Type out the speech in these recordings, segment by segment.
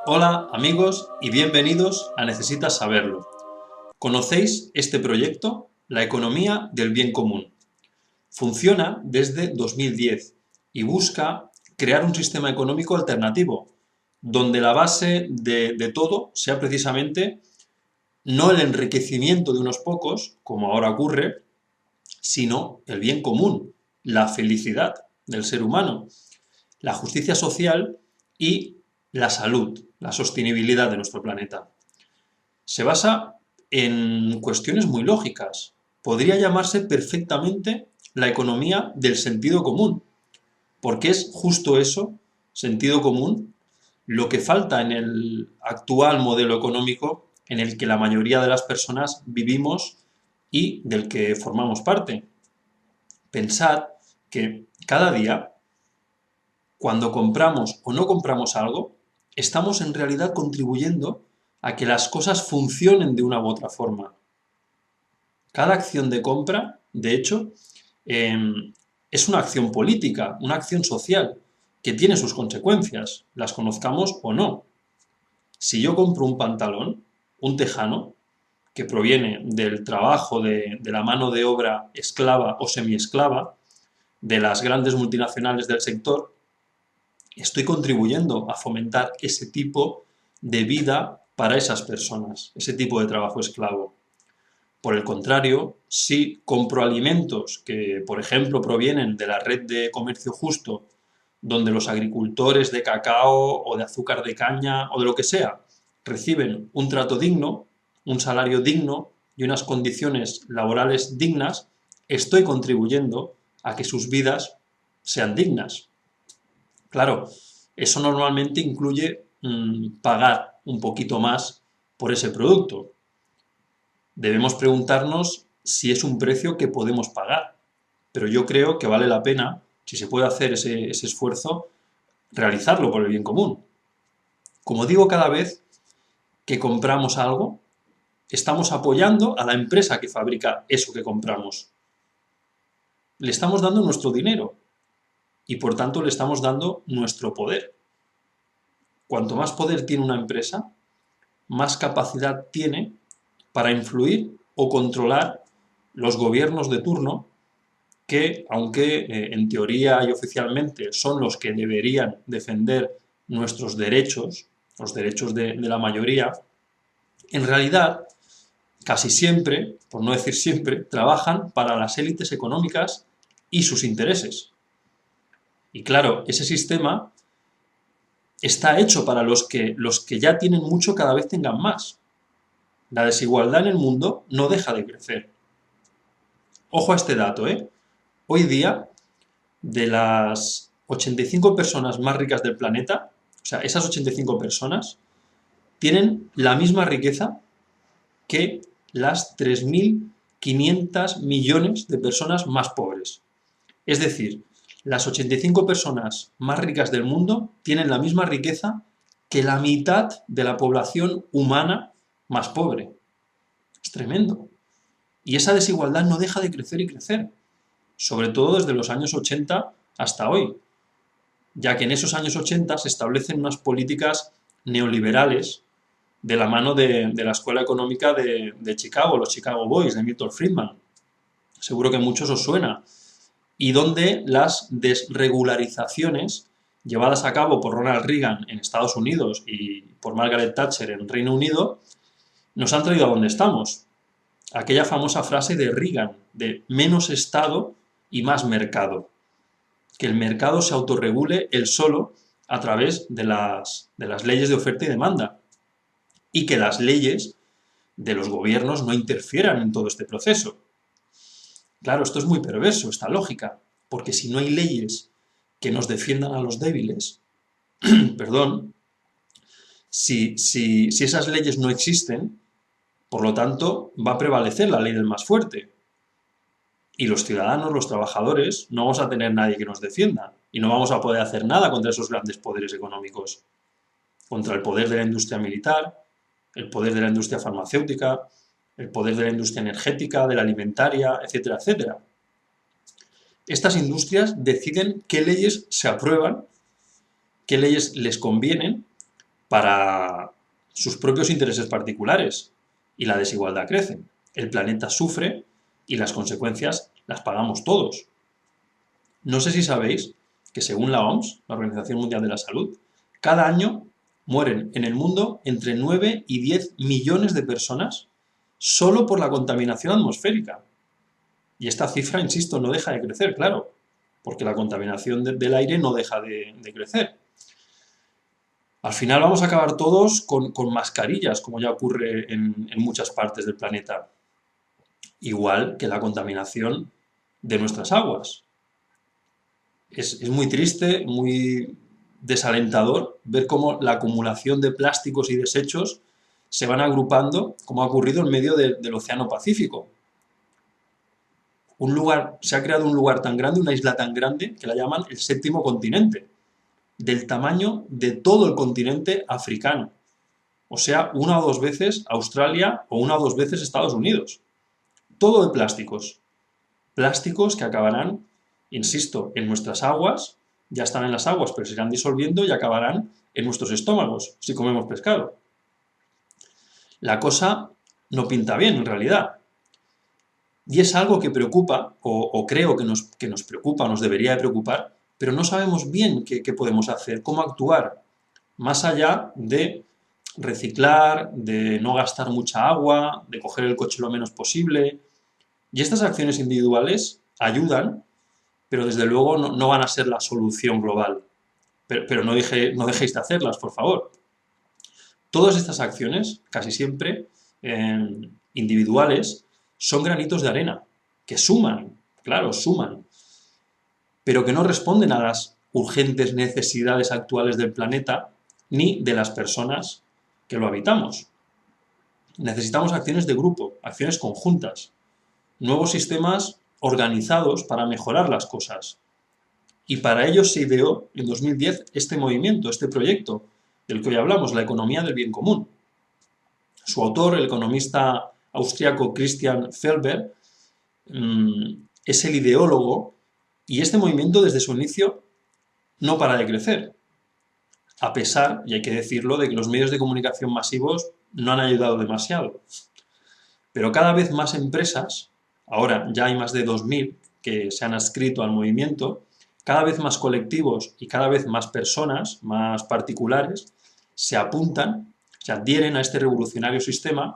Hola amigos y bienvenidos a Necesitas Saberlo. ¿Conocéis este proyecto? La economía del bien común. Funciona desde 2010 y busca crear un sistema económico alternativo, donde la base de todo sea precisamente no el enriquecimiento de unos pocos, como ahora ocurre, sino el bien común, la felicidad del ser humano, la justicia social y la salud, la sostenibilidad de nuestro planeta. Se basa en cuestiones muy lógicas. Podría llamarse perfectamente la economía del sentido común, porque es justo eso, sentido común, lo que falta en el actual modelo económico en el que la mayoría de las personas vivimos y del que formamos parte. Pensad que cada día, cuando compramos o no compramos algo, estamos en realidad contribuyendo a que las cosas funcionen de una u otra forma. Cada acción de compra, de hecho, es una acción política, una acción social, que tiene sus consecuencias, las conozcamos o no. Si yo compro un pantalón, un tejano, que proviene del trabajo de la mano de obra esclava o semiesclava de las grandes multinacionales del sector, estoy contribuyendo a fomentar ese tipo de vida para esas personas, ese tipo de trabajo esclavo. Por el contrario, si compro alimentos que, por ejemplo, provienen de la red de comercio justo, donde los agricultores de cacao o de azúcar de caña o de lo que sea reciben un trato digno, un salario digno y unas condiciones laborales dignas, estoy contribuyendo a que sus vidas sean dignas. Claro, eso normalmente incluye pagar un poquito más por ese producto. Debemos preguntarnos si es un precio que podemos pagar, pero yo creo que vale la pena, si se puede hacer ese esfuerzo, realizarlo por el bien común. Como digo cada vez que compramos algo, estamos apoyando a la empresa que fabrica eso que compramos. Le estamos dando nuestro dinero y por tanto le estamos dando nuestro poder. Cuanto más poder tiene una empresa, más capacidad tiene para influir o controlar los gobiernos de turno que, aunque en teoría y oficialmente son los que deberían defender nuestros derechos, los derechos de la mayoría, en realidad, casi siempre, por no decir siempre, trabajan para las élites económicas y sus intereses. Y claro, ese sistema está hecho para los que ya tienen mucho cada vez tengan más. La desigualdad en el mundo no deja de crecer. Ojo a este dato, ¿eh? Hoy día, de las 85 personas más ricas del planeta, o sea, esas 85 personas tienen la misma riqueza que las 3.500 millones de personas más pobres. Es decir, las 85 personas más ricas del mundo tienen la misma riqueza que la mitad de la población humana más pobre. Es tremendo. Y esa desigualdad no deja de crecer y crecer, sobre todo desde los años 80 hasta hoy, ya que en esos años 80 se establecen unas políticas neoliberales de la mano de la Escuela Económica de Chicago, los Chicago Boys, de Milton Friedman. Seguro que a muchos os suena. Y donde las desregularizaciones llevadas a cabo por Ronald Reagan en Estados Unidos y por Margaret Thatcher en Reino Unido nos han traído a donde estamos. Aquella famosa frase de Reagan, de menos Estado y más mercado. Que el mercado se autorregule él solo a través de las leyes de oferta y demanda. Y que las leyes de los gobiernos no interfieran en todo este proceso. Claro, esto es muy perverso, esta lógica, porque si no hay leyes que nos defiendan a los débiles, perdón, si esas leyes no existen, por lo tanto, va a prevalecer la ley del más fuerte. Y los ciudadanos, los trabajadores, no vamos a tener nadie que nos defienda. Y no vamos a poder hacer nada contra esos grandes poderes económicos. Contra el poder de la industria militar, el poder de la industria farmacéutica, el poder de la industria energética, de la alimentaria, etcétera, etcétera. Estas industrias deciden qué leyes se aprueban, qué leyes les convienen para sus propios intereses particulares y la desigualdad crece. El planeta sufre y las consecuencias las pagamos todos. No sé si sabéis que según la OMS, la Organización Mundial de la Salud, cada año mueren en el mundo entre 9 y 10 millones de personas solo por la contaminación atmosférica. Y esta cifra, insisto, no deja de crecer, claro, porque la contaminación del aire no deja de crecer. Al final vamos a acabar todos con mascarillas, como ya ocurre en muchas partes del planeta. Igual que la contaminación de nuestras aguas. Es muy triste, muy desalentador ver cómo la acumulación de plásticos y desechos se van agrupando, como ha ocurrido en medio del Océano Pacífico. Se ha creado un lugar tan grande, una isla tan grande, que la llaman el séptimo continente, del tamaño de todo el continente africano. O sea, 1 o 2 veces Australia o 1 o 2 veces Estados Unidos. Todo de plásticos. Plásticos que acabarán, insisto, en nuestras aguas, ya están en las aguas, pero se irán disolviendo y acabarán en nuestros estómagos, si comemos pescado. La cosa no pinta bien, en realidad. Y es algo que preocupa, o creo que nos preocupa, nos debería de preocupar, pero no sabemos bien qué podemos hacer, cómo actuar, más allá de reciclar, de no gastar mucha agua, de coger el coche lo menos posible. Y estas acciones individuales ayudan, pero desde luego no van a ser la solución global. Pero no dejéis de hacerlas, por favor. Todas estas acciones, casi siempre individuales, son granitos de arena, que suman, claro, suman, pero que no responden a las urgentes necesidades actuales del planeta ni de las personas que lo habitamos. Necesitamos acciones de grupo, acciones conjuntas, nuevos sistemas organizados para mejorar las cosas. Y para ello se ideó en 2010 este movimiento, este proyecto del que hoy hablamos, la economía del bien común. Su autor, el economista austriaco Christian Felber, es el ideólogo, y este movimiento desde su inicio no para de crecer, a pesar, y hay que decirlo, de que los medios de comunicación masivos no han ayudado demasiado. Pero cada vez más empresas, ahora ya hay más de 2000 que se han adscrito al movimiento, cada vez más colectivos y cada vez más personas, más particulares, se apuntan, se adhieren a este revolucionario sistema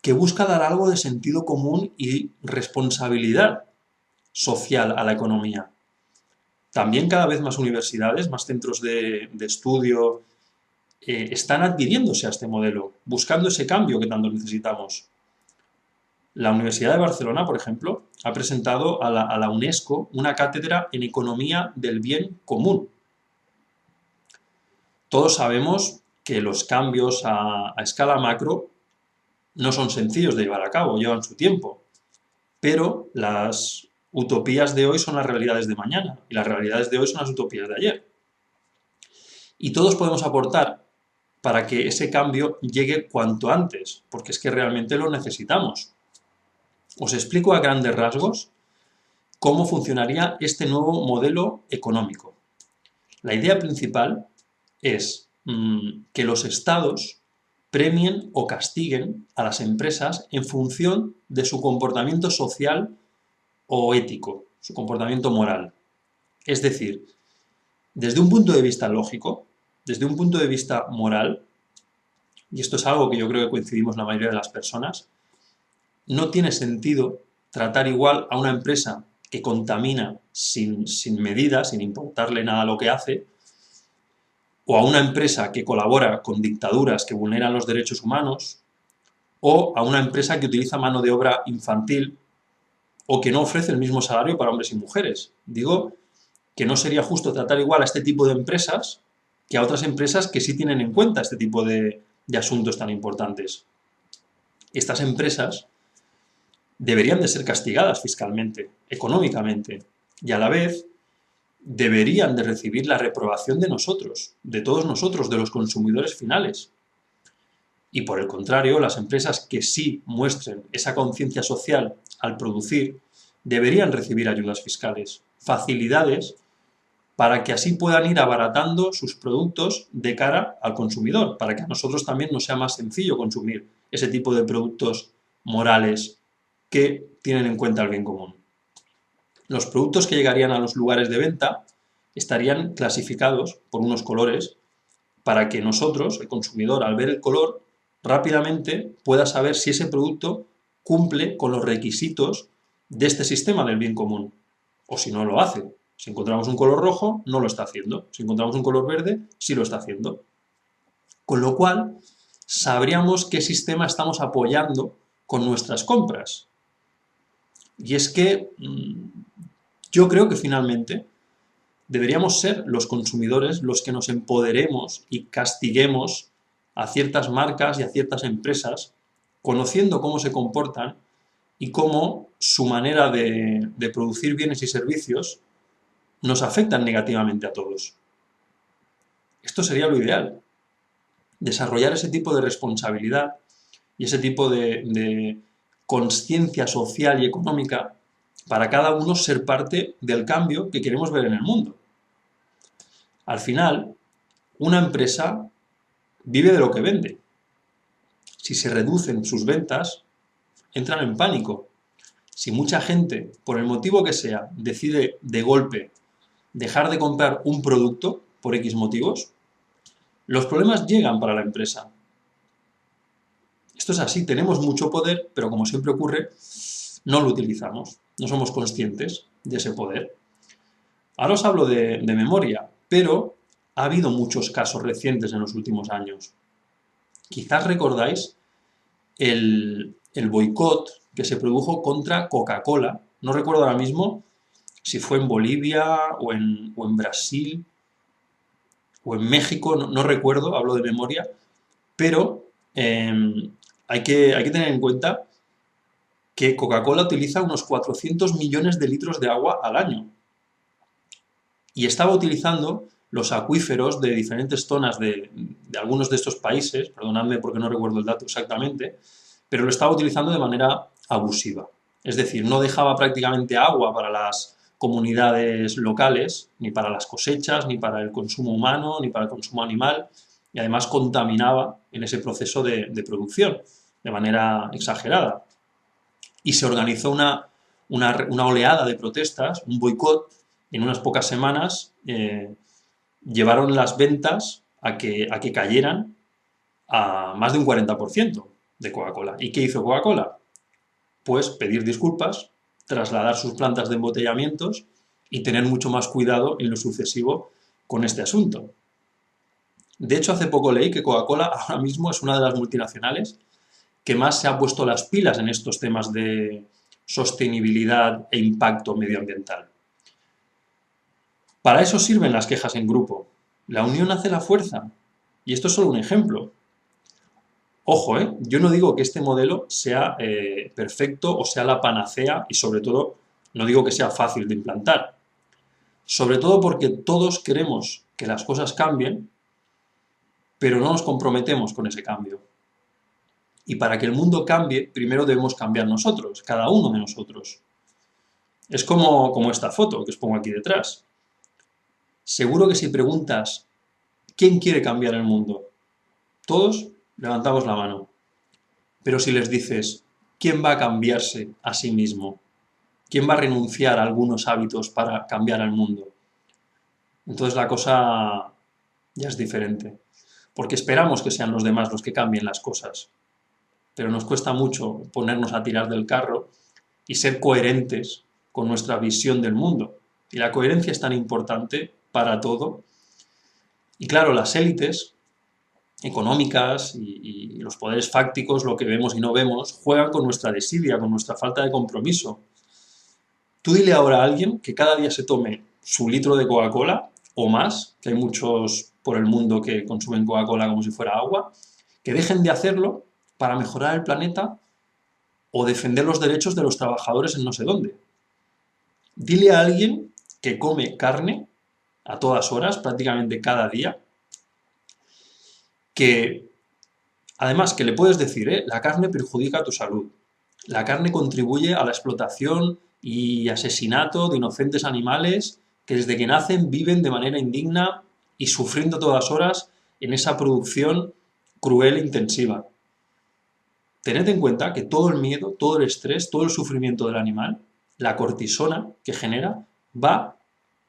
que busca dar algo de sentido común y responsabilidad social a la economía. También cada vez más universidades, más centros de estudio, están adhiriéndose a este modelo, buscando ese cambio que tanto necesitamos. La Universidad de Barcelona, por ejemplo, ha presentado a la UNESCO una cátedra en Economía del Bien Común. Todos sabemos que los cambios a escala macro no son sencillos de llevar a cabo, llevan su tiempo, pero las utopías de hoy son las realidades de mañana y las realidades de hoy son las utopías de ayer. Y todos podemos aportar para que ese cambio llegue cuanto antes, porque es que realmente lo necesitamos. Os explico a grandes rasgos cómo funcionaría este nuevo modelo económico. La idea principal es que los estados premien o castiguen a las empresas en función de su comportamiento social o ético, su comportamiento moral. Es decir, desde un punto de vista lógico, desde un punto de vista moral, y esto es algo que yo creo que coincidimos la mayoría de las personas, no tiene sentido tratar igual a una empresa que contamina sin medida, sin importarle nada lo que hace, o a una empresa que colabora con dictaduras que vulneran los derechos humanos, o a una empresa que utiliza mano de obra infantil o que no ofrece el mismo salario para hombres y mujeres. Digo que no sería justo tratar igual a este tipo de empresas que a otras empresas que sí tienen en cuenta este tipo de asuntos tan importantes. Estas empresas deberían de ser castigadas fiscalmente, económicamente, y a la vez deberían de recibir la reprobación de nosotros, de todos nosotros, de los consumidores finales. Y por el contrario, las empresas que sí muestren esa conciencia social al producir, deberían recibir ayudas fiscales, facilidades para que así puedan ir abaratando sus productos de cara al consumidor, para que a nosotros también nos sea más sencillo consumir ese tipo de productos morales que tienen en cuenta el bien común. Los productos que llegarían a los lugares de venta estarían clasificados por unos colores para que nosotros, el consumidor, al ver el color, rápidamente pueda saber si ese producto cumple con los requisitos de este sistema del bien común, o si no lo hace. Si encontramos un color rojo, no lo está haciendo. Si encontramos un color verde, sí lo está haciendo. Con lo cual, sabríamos qué sistema estamos apoyando con nuestras compras. Y es que yo creo que finalmente deberíamos ser los consumidores los que nos empoderemos y castiguemos a ciertas marcas y a ciertas empresas, conociendo cómo se comportan y cómo su manera de producir bienes y servicios nos afectan negativamente a todos. Esto sería lo ideal. Desarrollar ese tipo de responsabilidad y ese tipo de consciencia social y económica para cada uno ser parte del cambio que queremos ver en el mundo. Al final, una empresa vive de lo que vende. Si se reducen sus ventas, entran en pánico. Si mucha gente, por el motivo que sea, decide de golpe dejar de comprar un producto por X motivos, los problemas llegan para la empresa. Esto es así, tenemos mucho poder, pero como siempre ocurre, no lo utilizamos, no somos conscientes de ese poder. Ahora os hablo de memoria, pero ha habido muchos casos recientes en los últimos años. Quizás recordáis el boicot que se produjo contra Coca-Cola. No recuerdo ahora mismo si fue en Bolivia o en Brasil o en México, no recuerdo, hablo de memoria, pero hay que tener en cuenta que Coca-Cola utiliza unos 400 millones de litros de agua al año y estaba utilizando los acuíferos de diferentes zonas de algunos de estos países, perdonadme porque no recuerdo el dato exactamente, pero lo estaba utilizando de manera abusiva. Es decir, no dejaba prácticamente agua para las comunidades locales, ni para las cosechas, ni para el consumo humano, ni para el consumo animal, y además contaminaba en ese proceso de producción de manera exagerada. Y se organizó una oleada de protestas, un boicot, en unas pocas semanas llevaron las ventas a que cayeran a más de un 40% de Coca-Cola. ¿Y qué hizo Coca-Cola? Pues pedir disculpas, trasladar sus plantas de embotellamientos y tener mucho más cuidado en lo sucesivo con este asunto. De hecho, hace poco leí que Coca-Cola ahora mismo es una de las multinacionales que más se ha puesto las pilas en estos temas de sostenibilidad e impacto medioambiental. Para eso sirven las quejas en grupo. La unión hace la fuerza. Y esto es solo un ejemplo. Ojo, yo no digo que este modelo sea perfecto o sea la panacea y sobre todo no digo que sea fácil de implantar. Sobre todo porque todos queremos que las cosas cambien, pero no nos comprometemos con ese cambio. Y para que el mundo cambie, primero debemos cambiar nosotros, cada uno de nosotros. Es como esta foto que os pongo aquí detrás. Seguro que si preguntas ¿quién quiere cambiar el mundo? Todos levantamos la mano. Pero si les dices ¿quién va a cambiarse a sí mismo? ¿Quién va a renunciar a algunos hábitos para cambiar al mundo? Entonces la cosa ya es diferente. Porque esperamos que sean los demás los que cambien las cosas. Pero nos cuesta mucho ponernos a tirar del carro y ser coherentes con nuestra visión del mundo. Y la coherencia es tan importante para todo. Y claro, las élites económicas y los poderes fácticos, lo que vemos y no vemos, juegan con nuestra desidia, con nuestra falta de compromiso. Tú dile ahora a alguien que cada día se tome su litro de Coca-Cola o más, que hay muchos por el mundo que consumen Coca-Cola como si fuera agua, que dejen de hacerlo para mejorar el planeta o defender los derechos de los trabajadores en no sé dónde. Dile a alguien que come carne a todas horas, prácticamente cada día, que además que le puedes decir, la carne perjudica tu salud, la carne contribuye a la explotación y asesinato de inocentes animales que desde que nacen viven de manera indigna y sufriendo a todas horas en esa producción cruel e intensiva. Tened en cuenta que todo el miedo, todo el estrés, todo el sufrimiento del animal, la cortisona que genera, va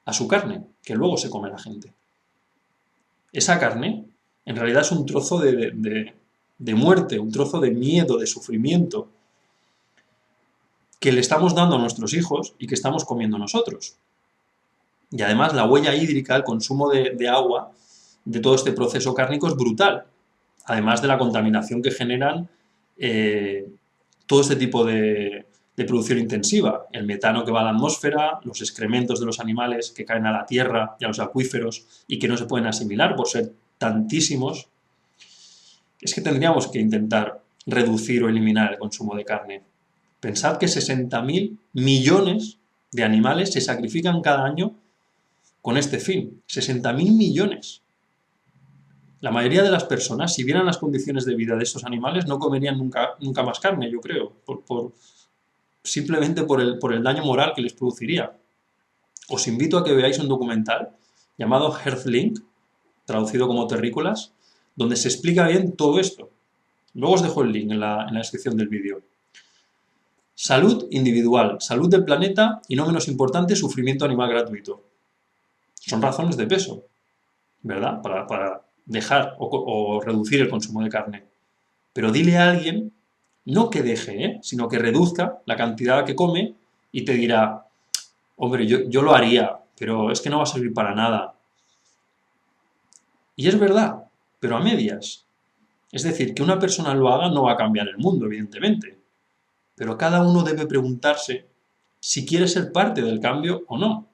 a su carne, que luego se come la gente. Esa carne, en realidad, es un trozo de muerte, un trozo de miedo, de sufrimiento, que le estamos dando a nuestros hijos y que estamos comiendo nosotros. Y además la huella hídrica, el consumo de agua de todo este proceso cárnico es brutal, además de la contaminación que generan todo este tipo de producción intensiva, el metano que va a la atmósfera, los excrementos de los animales que caen a la tierra y a los acuíferos y que no se pueden asimilar por ser tantísimos. Es que tendríamos que intentar reducir o eliminar el consumo de carne. Pensad que 60.000 millones de animales se sacrifican cada año con este fin. 60.000 millones. La mayoría de las personas, si vieran las condiciones de vida de estos animales, no comerían nunca más carne, yo creo, simplemente por el daño moral que les produciría. Os invito a que veáis un documental llamado Earthlink, traducido como terrícolas, donde se explica bien todo esto. Luego os dejo el link en la descripción del vídeo. Salud individual, salud del planeta y, no menos importante, sufrimiento animal gratuito. Son razones de peso, ¿verdad? Para dejar o reducir el consumo de carne. Pero dile a alguien, no que deje, sino que reduzca la cantidad que come y te dirá, hombre, yo lo haría, pero es que no va a servir para nada. Y es verdad, pero a medias. Es decir, que una persona lo haga no va a cambiar el mundo, evidentemente. Pero cada uno debe preguntarse si quiere ser parte del cambio o no.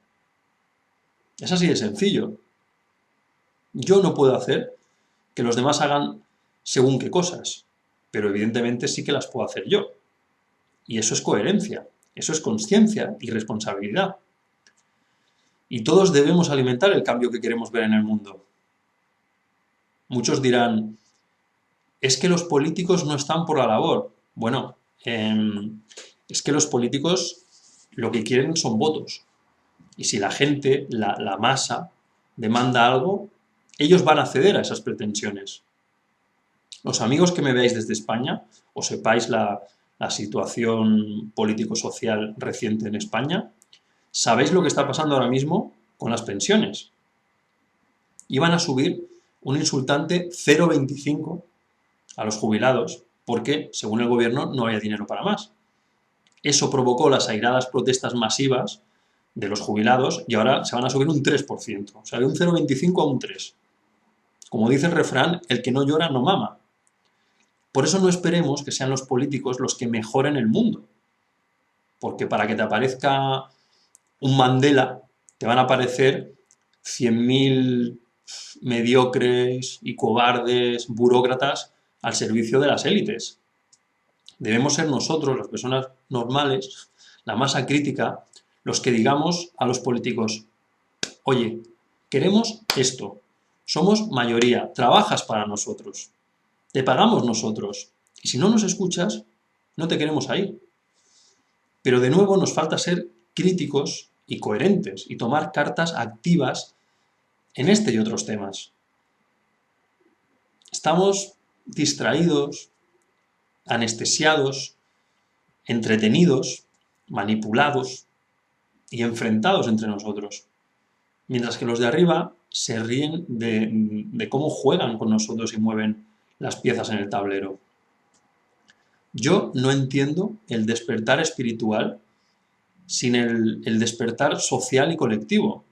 Es así de sencillo. Yo no puedo hacer que los demás hagan según qué cosas, pero evidentemente sí que las puedo hacer yo. Y eso es coherencia, eso es consciencia y responsabilidad. Y todos debemos alimentar el cambio que queremos ver en el mundo. Muchos dirán, es que los políticos no están por la labor. Bueno, es que los políticos lo que quieren son votos. Y si la gente, la masa, demanda algo, ellos van a ceder a esas pretensiones. Los amigos que me veáis desde España, o sepáis la situación político-social reciente en España, sabéis lo que está pasando ahora mismo con las pensiones. Iban a subir un insultante 0,25 a los jubilados porque, según el gobierno, no había dinero para más. Eso provocó las airadas protestas masivas de los jubilados y ahora se van a subir un 3%, o sea, de un 0,25 a un 3%. Como dice el refrán, el que no llora no mama. Por eso no esperemos que sean los políticos los que mejoren el mundo. Porque para que te aparezca un Mandela, te van a aparecer 100.000 mediocres y cobardes burócratas al servicio de las élites. Debemos ser nosotros, las personas normales, la masa crítica, los que digamos a los políticos, oye, queremos esto, somos mayoría, trabajas para nosotros, te pagamos nosotros, y si no nos escuchas, no te queremos ahí. Pero de nuevo nos falta ser críticos y coherentes y tomar cartas activas en este y otros temas. Estamos distraídos, anestesiados, entretenidos, manipulados y enfrentados entre nosotros. Mientras que los de arriba se ríen de cómo juegan con nosotros y mueven las piezas en el tablero. Yo no entiendo el despertar espiritual sin el despertar social y colectivo,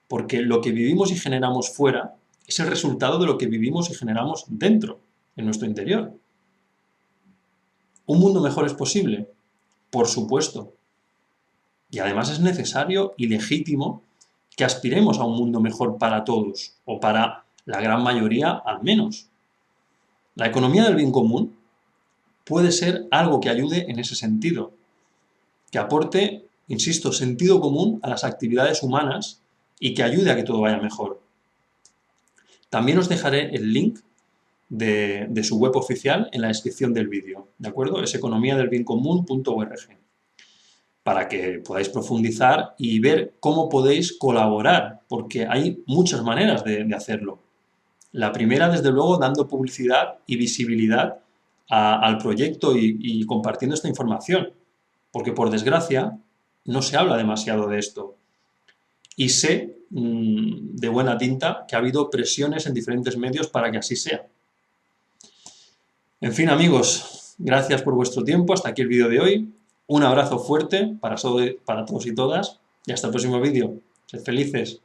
porque lo que vivimos y generamos fuera es el resultado de lo que vivimos y generamos dentro, en nuestro interior. ¿Un mundo mejor es posible? Por supuesto. Y además es necesario y legítimo que aspiremos a un mundo mejor para todos, o para la gran mayoría al menos. La economía del bien común puede ser algo que ayude en ese sentido, que aporte, insisto, sentido común a las actividades humanas y que ayude a que todo vaya mejor. También os dejaré el link de su web oficial en la descripción del vídeo, ¿de acuerdo? Es economiadelbiencomún.org. para que podáis profundizar y ver cómo podéis colaborar, porque hay muchas maneras de hacerlo. La primera, desde luego, dando publicidad y visibilidad al proyecto y compartiendo esta información, porque por desgracia no se habla demasiado de esto. Y sé de buena tinta que ha habido presiones en diferentes medios para que así sea. En fin, amigos, gracias por vuestro tiempo. Hasta aquí el vídeo de hoy. Un abrazo fuerte para todos y todas y hasta el próximo vídeo. Sed felices.